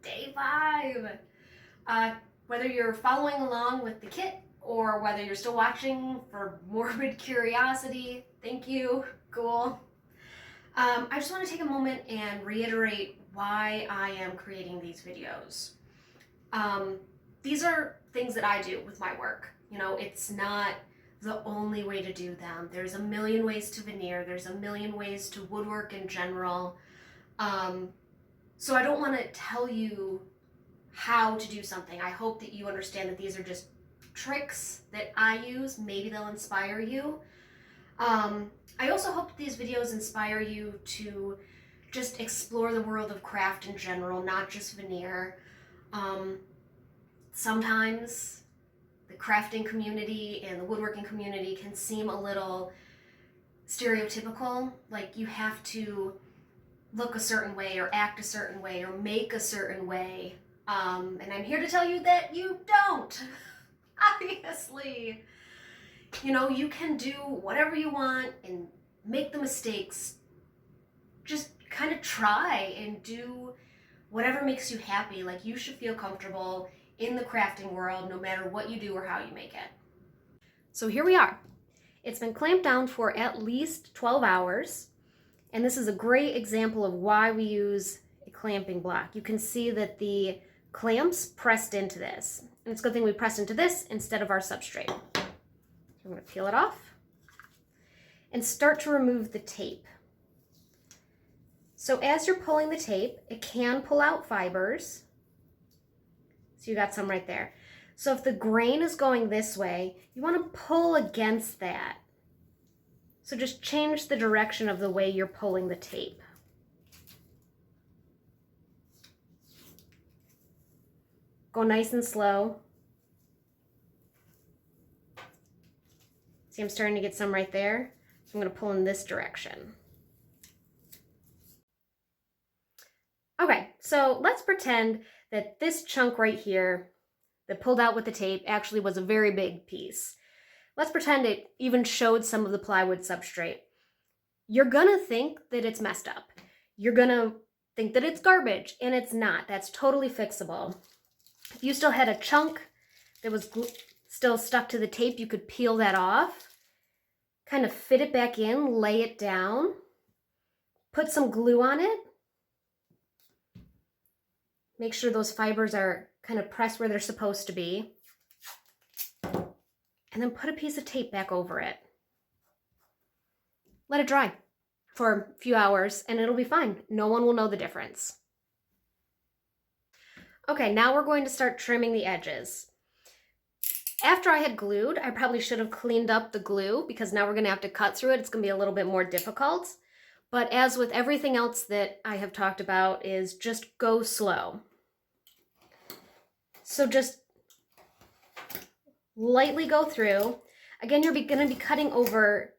Day 5. Whether you're following along with the kit or whether you're still watching for morbid curiosity, thank you, cool. I just want to take a moment and reiterate why I am creating these videos. These are things that I do with my work. You know, it's not the only way to do them. There's a million ways to veneer. There's a million ways to woodwork in general. So I don't want to tell you how to do something. I hope that you understand that these are just tricks that I use. Maybe they'll inspire you. I also hope these videos inspire you to just explore the world of craft in general, not just veneer. Sometimes the crafting community and the woodworking community can seem a little stereotypical, like you have to look a certain way or act a certain way or make a certain way. And I'm here to tell you that you don't. Obviously. You know, you can do whatever you want and make the mistakes. Just kind of try and do whatever makes you happy. Like, you should feel comfortable in the crafting world no matter what you do or how you make it. So here we are. It's been clamped down for at least 12 hours. And this is a great example of why we use a clamping block. You can see that the clamps pressed into this. And it's a good thing we pressed into this instead of our substrate. So I'm going to peel it off and start to remove the tape. So as you're pulling the tape, it can pull out fibers. So you got some right there. So if the grain is going this way, you want to pull against that. So just change the direction of the way you're pulling the tape. Go nice and slow. See, I'm starting to get some right there. So I'm going to pull in this direction. Okay, so let's pretend that this chunk right here that pulled out with the tape actually was a very big piece. Let's pretend it even showed some of the plywood substrate. You're gonna think that it's messed up. You're gonna think that it's garbage, and it's not. That's totally fixable. If you still had a chunk that was still stuck to the tape, you could peel that off, kind of fit it back in, lay it down, put some glue on it, make sure those fibers are kind of pressed where they're supposed to be, and then put a piece of tape back over it. Let it dry for a few hours and it'll be fine. No one will know the difference. Okay, now we're going to start trimming the edges. After I had glued, I probably should have cleaned up the glue because now we're going to have to cut through it. It's going to be a little bit more difficult. But as with everything else that I have talked about, is just go slow. So just lightly go through. Again, you're going to be cutting over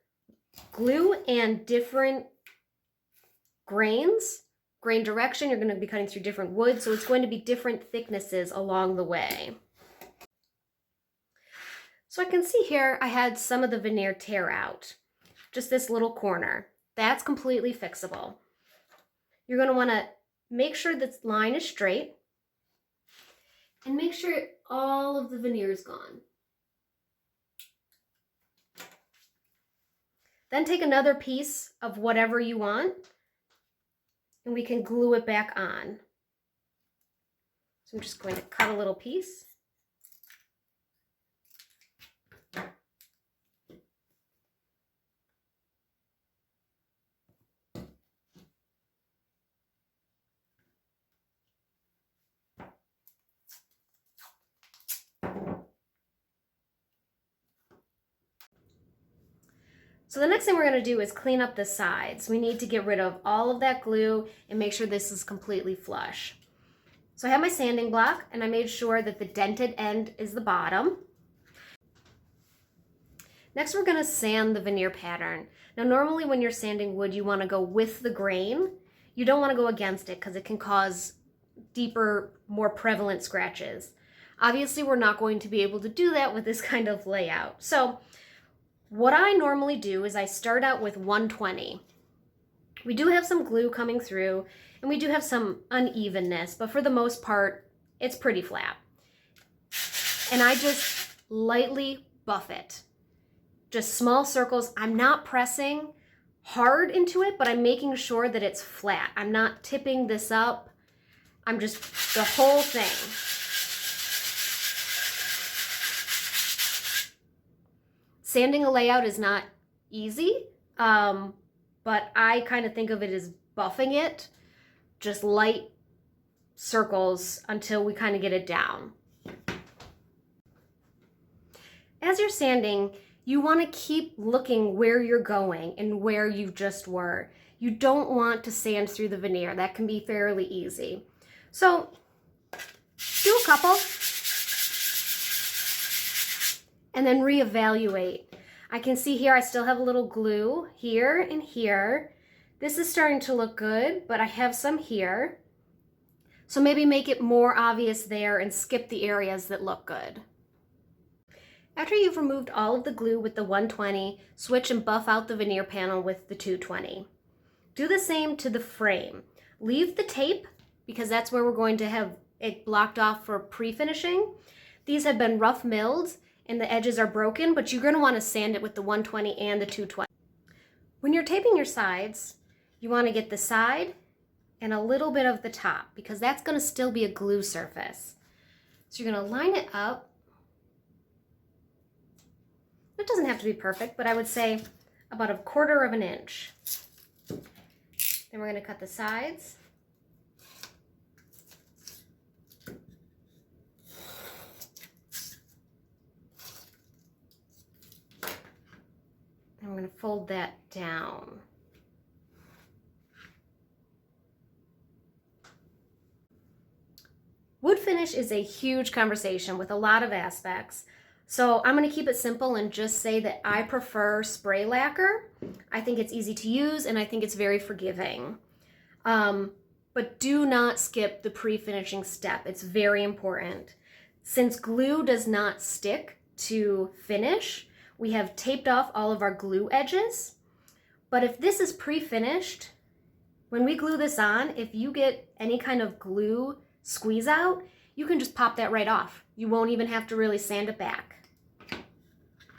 glue and different grains, grain direction. You're going to be cutting through different wood, so it's going to be different thicknesses along the way. So I can see here I had some of the veneer tear out, just this little corner. That's completely fixable. You're going to want to make sure this line is straight and make sure all of the veneer is gone. Then take another piece of whatever you want and we can glue it back on. So I'm just going to cut a little piece. So the next thing we're going to do is clean up the sides. We need to get rid of all of that glue and make sure this is completely flush. So I have my sanding block and I made sure that the dented end is the bottom. Next, we're going to sand the veneer pattern. Now, normally when you're sanding wood, you want to go with the grain. You don't want to go against it because it can cause deeper, more prevalent scratches. Obviously, we're not going to be able to do that with this kind of layout. So what I normally do is I start out with 120. We do have some glue coming through, And we do have some unevenness, but for the most part, it's pretty flat. And I just lightly buff it. Just small circles. I'm not pressing hard into it, but I'm making sure that it's flat. I'm not tipping this up. I'm just the whole thing. Sanding a layout is not easy, but I kind of think of it as buffing it, just light circles until we kind of get it down. As you're sanding, you want to keep looking where you're going and where you just were. You don't want to sand through the veneer. That can be fairly easy. So do a couple and then reevaluate. I can see here I still have a little glue here and here. This is starting to look good, but I have some here. So maybe make it more obvious there and skip the areas that look good. After you've removed all of the glue with the 120, switch and buff out the veneer panel with the 220. Do the same to the frame. Leave the tape because that's where we're going to have it blocked off for pre-finishing. These have been rough milled and the edges are broken, but you're going to want to sand it with the 120 and the 220. When you're taping your sides, you want to get the side and a little bit of the top because that's going to still be a glue surface. So you're going to line it up. It doesn't have to be perfect, but I would say about 1/4 of an inch. Then we're going to cut the sides. And we're going to fold that down. Wood finish is a huge conversation with a lot of aspects. So I'm going to keep it simple and just say that I prefer spray lacquer. I think it's easy to use and I think it's very forgiving. But do not skip the pre-finishing step. It's very important. Since glue does not stick to finish, we have taped off all of our glue edges. But if this is pre-finished, when we glue this on, if you get any kind of glue squeeze out, you can just pop that right off. You won't even have to really sand it back.